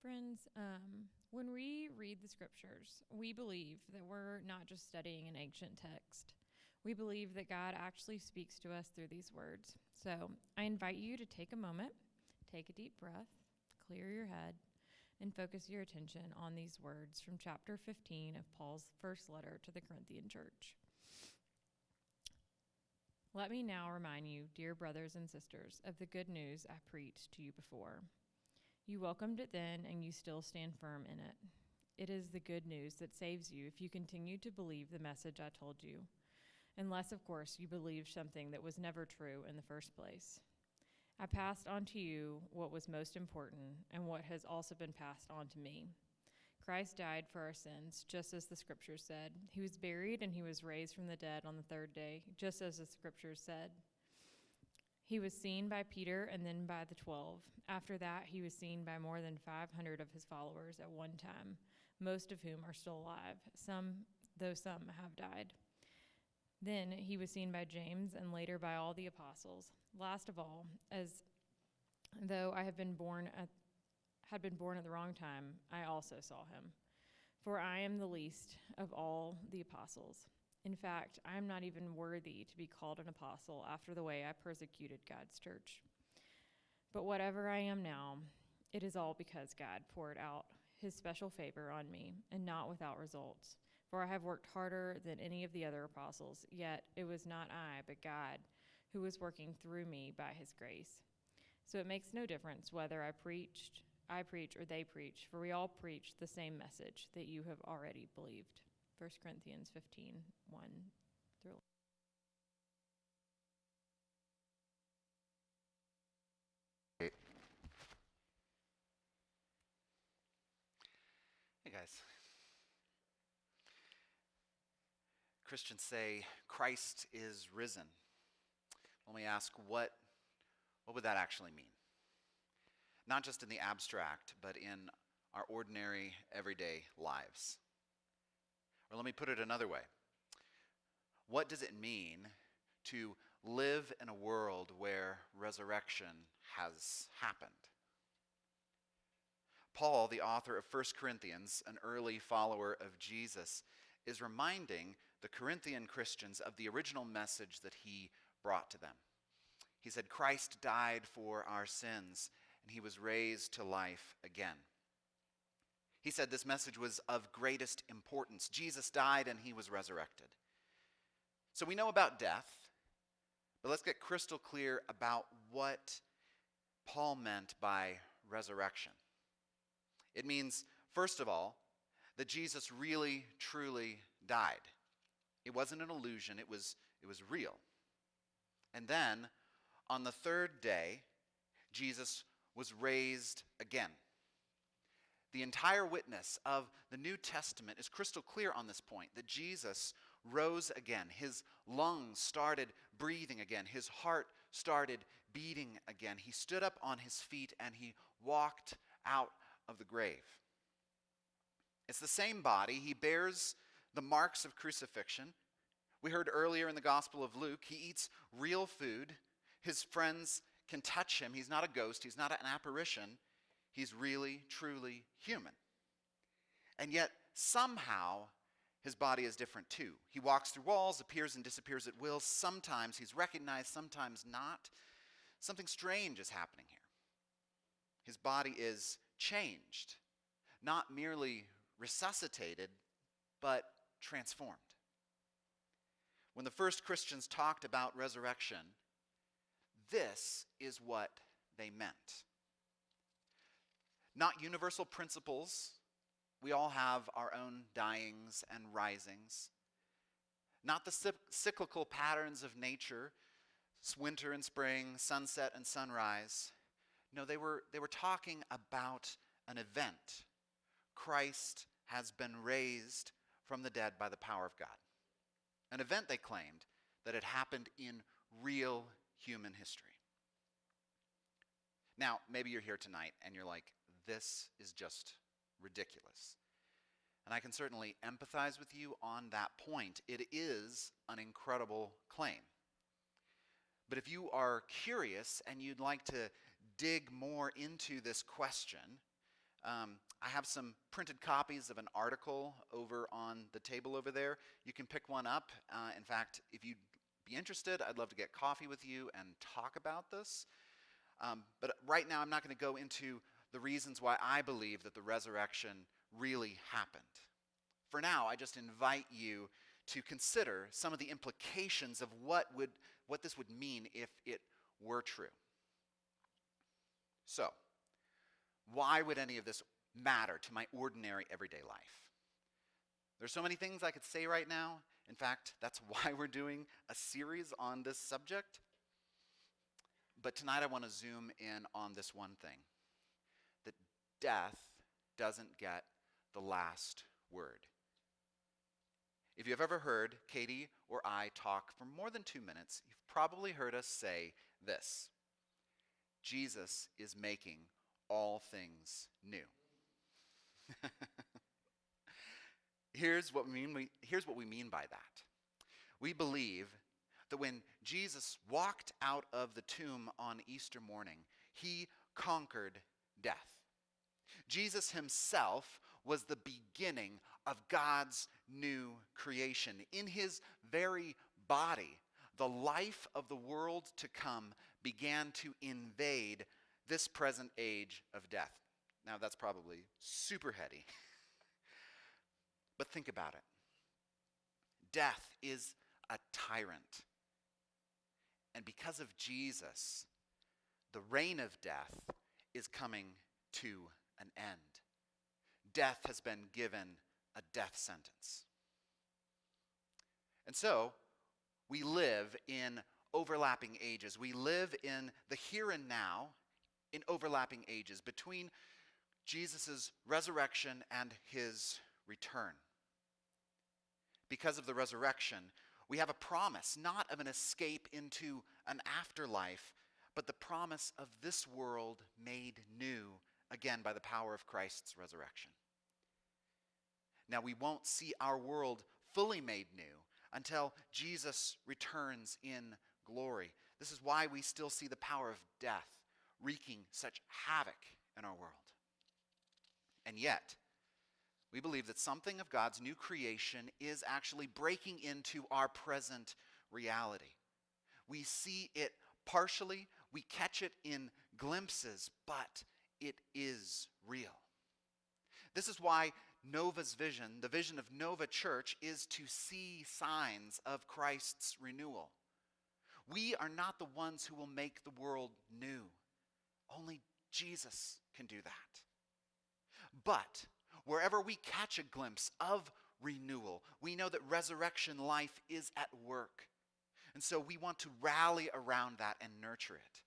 Friends, when we read the scriptures, we believe that we're not just studying an ancient text. We believe that God actually speaks to us through these words. So I invite you to take a moment, take a deep breath, clear your head, and focus your attention on these words from chapter 15 of Paul's first letter to the Corinthian church. Let me now remind you, dear brothers and sisters, of the good news I preached to you before. You welcomed it then, and you still stand firm in it. It is the good news that saves you if you continue to believe the message I told you, unless, of course, you believed something that was never true in the first place. I passed on to you what was most important and what has also been passed on to me. Christ died for our sins, just as the scriptures said. He was buried and he was raised from the dead on the third day, just as the scriptures said. He was seen by Peter and then by the 12. After that, he was seen by more than 500 of his followers at one time, most of whom are still alive, though some have died. Then he was seen by James and later by all the apostles. Last of all, as though I had been born at the wrong time, I also saw him. For I am the least of all the apostles. In fact, I am not even worthy to be called an apostle after the way I persecuted God's church. But whatever I am now, it is all because God poured out his special favor on me, and not without results. For I have worked harder than any of the other apostles, yet it was not I, but God, who was working through me by his grace. So it makes no difference whether I preach, or they preach, for we all preach the same message that you have already believed. 1 Corinthians 15, 1 through 11. Hey guys. Christians say Christ is risen. Let me ask, what would that actually mean? Not just in the abstract, but in our ordinary, everyday lives. Or let me put it another way. What does it mean to live in a world where resurrection has happened? Paul, the author of 1 Corinthians, an early follower of Jesus, is reminding the Corinthian Christians of the original message that he brought to them. He said, Christ died for our sins, and he was raised to life again. He said this message was of greatest importance. Jesus died and he was resurrected. So we know about death, but let's get crystal clear about what Paul meant by resurrection. It means, first of all, that Jesus really, truly died. It wasn't an illusion, it was real. And then, on the third day, Jesus was raised again. The entire witness of the New Testament is crystal clear on this point, that Jesus rose again. His lungs started breathing again. His heart started beating again. He stood up on his feet and he walked out of the grave. It's the same body. He bears the marks of crucifixion. We heard earlier in the Gospel of Luke, he eats real food. His friends can touch him. He's not a ghost. He's not an apparition. He's really, truly human. And yet, somehow, his body is different too. He walks through walls, appears and disappears at will. Sometimes he's recognized, sometimes not. Something strange is happening here. His body is changed, not merely resuscitated, but transformed. When the first Christians talked about resurrection, this is what they meant. Not universal principles. We all have our own dyings and risings. Not the cyclical patterns of nature, winter and spring, sunset and sunrise. No, they were talking about an event. Christ has been raised from the dead by the power of God. An event, they claimed, that had happened in real human history. Now, maybe you're here tonight and you're like, this is just ridiculous. And I can certainly empathize with you on that point. It is an incredible claim. But if you are curious and you'd like to dig more into this question, I have some printed copies of an article over on the table over there. You can pick one up. In fact, if you'd be interested, I'd love to get coffee with you and talk about this. But right now, I'm not going to go into the reasons why I believe that the resurrection really happened. For now, I just invite you to consider some of the implications of what this would mean if it were true. So, why would any of this matter to my ordinary everyday life? There's so many things I could say right now. In fact, that's why we're doing a series on this subject. But tonight I want to zoom in on this one thing, that death doesn't get the last word. If you've ever heard Katie or I talk for more than 2 minutes, you've probably heard us say this: Jesus is making all things new. Here's what we mean by that. We believe that when Jesus walked out of the tomb on Easter morning, he conquered death. Jesus himself was the beginning of God's new creation. In his very body, the life of the world to come began to invade this present age of death. Now, that's probably super heady. But think about it. Death is a tyrant. And because of Jesus, the reign of death is coming to an end. Death has been given a death sentence. And so, we live in overlapping ages. We live in the here and now in overlapping ages between Jesus' resurrection and his return. Because of the resurrection, we have a promise, not of an escape into an afterlife, but the promise of this world made new, again, by the power of Christ's resurrection. Now, we won't see our world fully made new until Jesus returns in glory. This is why we still see the power of death wreaking such havoc in our world. And yet, we believe that something of God's new creation is actually breaking into our present reality. We see it partially, we catch it in glimpses, but it is real. This is why Nova's vision, the vision of Nova Church, is to see signs of Christ's renewal. We are not the ones who will make the world new. Only Jesus can do that. But wherever we catch a glimpse of renewal, we know that resurrection life is at work. And so we want to rally around that and nurture it.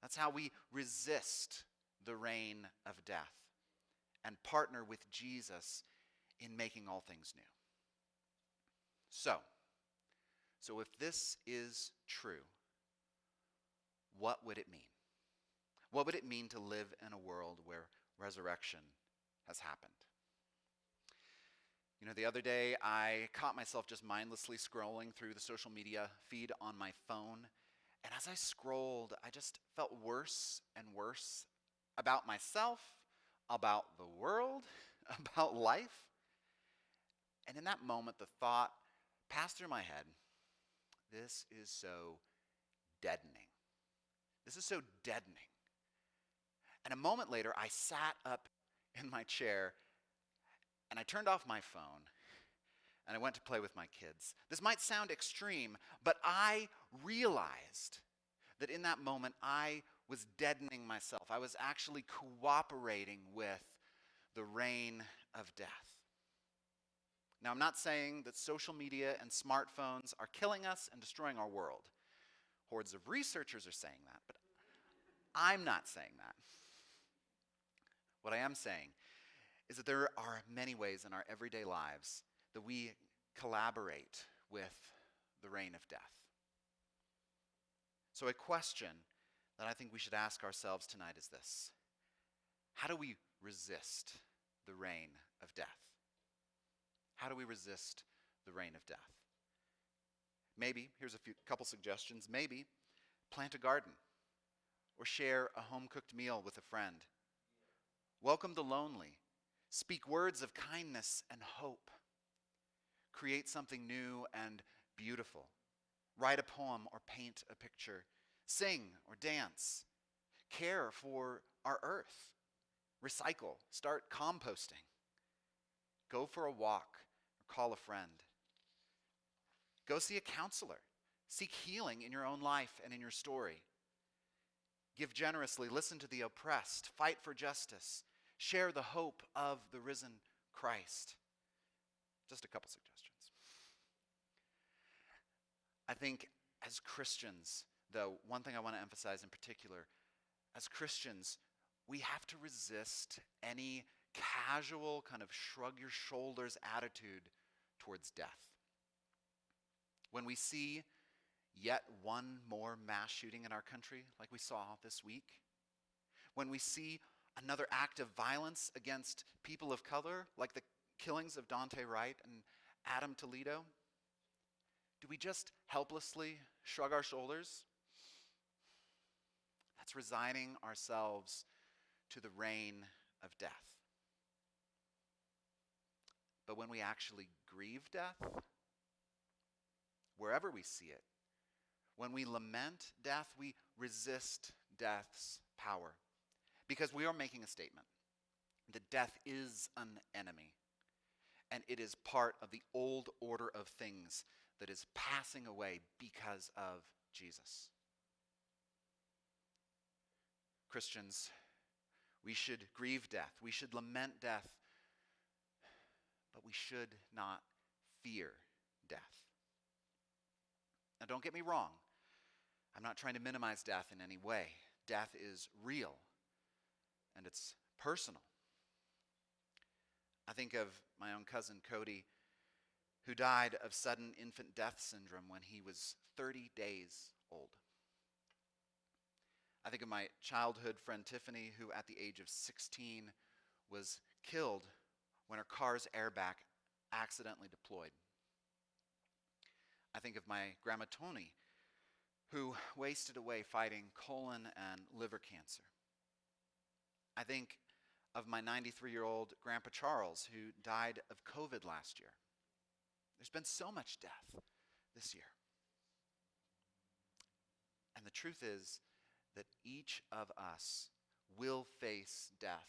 That's how we resist the reign of death and partner with Jesus in making all things new. So if this is true, what would it mean? What would it mean to live in a world where resurrection has happened? You know, the other day I caught myself just mindlessly scrolling through the social media feed on my phone. And as I scrolled, I just felt worse and worse about myself, about the world, about life. And in that moment, the thought passed through my head, this is so deadening. This is so deadening. And a moment later, I sat up in my chair and I turned off my phone and I went to play with my kids. This might sound extreme, but I realized that in that moment I was deadening myself. I was actually cooperating with the reign of death. Now, I'm not saying that social media and smartphones are killing us and destroying our world. Hordes of researchers are saying that, but I'm not saying that. What I am saying is that there are many ways in our everyday lives that we collaborate with the reign of death. So a question that I think we should ask ourselves tonight is this: how do we resist the reign of death? How do we resist the reign of death? Maybe, here's a couple suggestions, maybe plant a garden or share a home-cooked meal with a friend Welcome the lonely. Speak words of kindness and hope. Create something new and beautiful. Write a poem or paint a picture. Sing or dance. Care for our earth. Recycle. Start composting. Go for a walk or call a friend. Go see a counselor. Seek healing in your own life and in your story. Give generously. Listen to the oppressed. Fight for justice. Share the hope of the risen Christ. Just a couple suggestions. I think as Christians, though, one thing I want to emphasize in particular, as Christians, we have to resist any casual kind of shrug your shoulders attitude towards death. When we see yet one more mass shooting in our country, like we saw this week, when we see another act of violence against people of color, like the killings of Dante Wright and Adam Toledo, do we just helplessly shrug our shoulders? That's resigning ourselves to the reign of death. But when we actually grieve death, wherever we see it, when we lament death, we resist death's power. Because we are making a statement that death is an enemy. And it is part of the old order of things that is passing away because of Jesus. Christians, we should grieve death. We should lament death. But we should not fear death. Now, don't get me wrong. I'm not trying to minimize death in any way. Death is real, and it's personal. I think of my own cousin, Cody, who died of sudden infant death syndrome when he was 30 days old. I think of my childhood friend, Tiffany, who at the age of 16 was killed when her car's airbag accidentally deployed. I think of my grandma, Tony, who wasted away fighting colon and liver cancer. I think of my 93-year-old Grandpa Charles, who died of COVID last year. There's been so much death this year. And the truth is that each of us will face death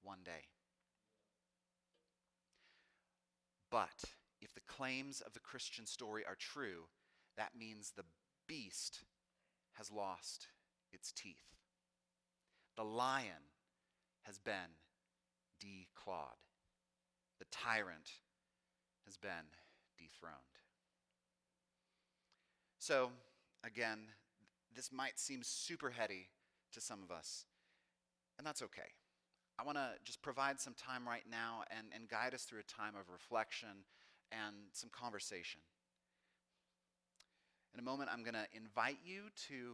one day. But if the claims of the Christian story are true, that means the beast has lost its teeth. The lion has been declawed. The tyrant has been dethroned. So, again, this might seem super heady to some of us, and that's okay. I want to just provide some time right now and guide us through a time of reflection and some conversation. In a moment, I'm going to invite you to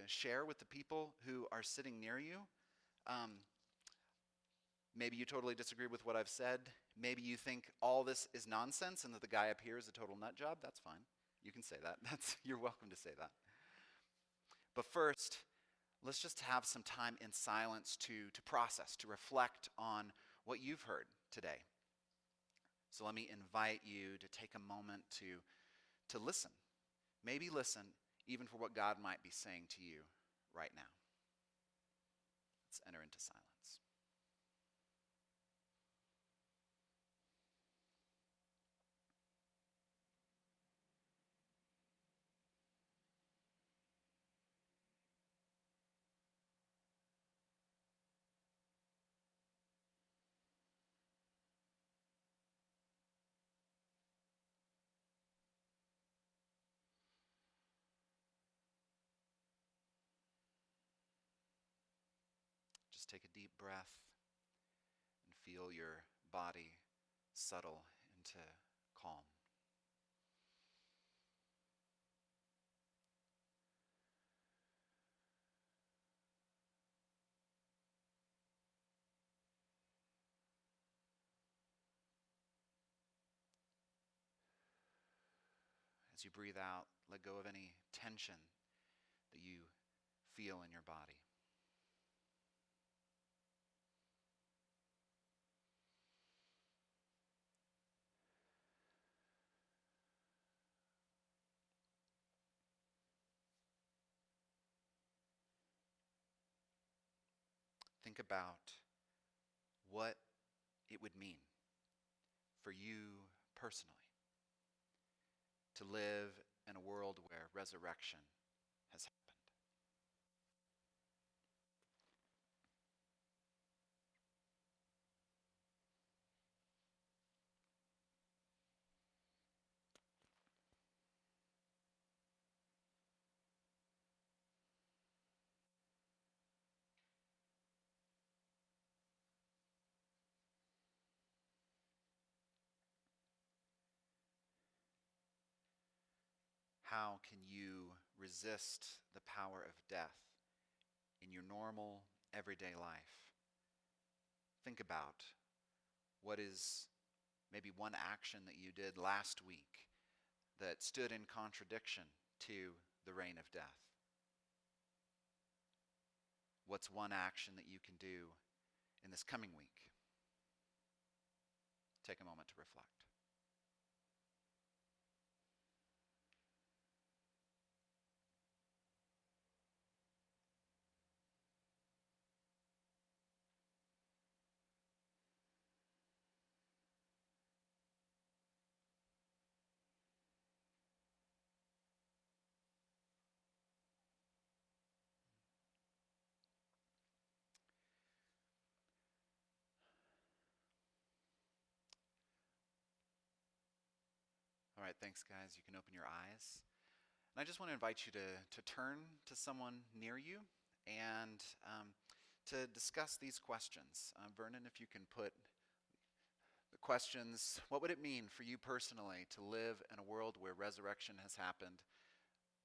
share with the people who are sitting near you. Maybe you totally disagree with what I've said. Maybe you think all this is nonsense and that the guy up here is a total nut job. That's fine. You can say that. You're welcome to say that. But first, let's just have some time in silence to process, to reflect on what you've heard today. So let me invite you to take a moment to listen. Maybe listen even for what God might be saying to you right now. Let's enter into silence. Just take a deep breath and feel your body settle into calm. As you breathe out, let go of any tension that you feel in your body. think about what it would mean for you personally to live in a world where resurrection has happened. How can you resist the power of death in your normal, everyday life? Think about what is maybe one action that you did last week that stood in contradiction to the reign of death. What's one action that you can do in this coming week? Take a moment to reflect. All right, thanks, guys. You can open your eyes. And I just want to invite you to turn to someone near you and to discuss these questions. Vernon, if you can put the questions, what would it mean for you personally to live in a world where resurrection has happened?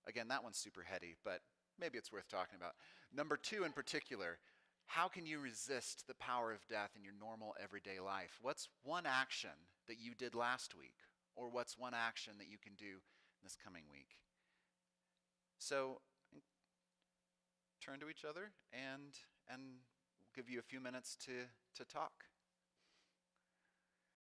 Again, that one's super heady, but maybe it's worth talking about. Number 2 in particular, how can you resist the power of death in your normal everyday life? What's one action that you did last week? Or what's one action that you can do this coming week? So turn to each other and we'll give you a few minutes to talk.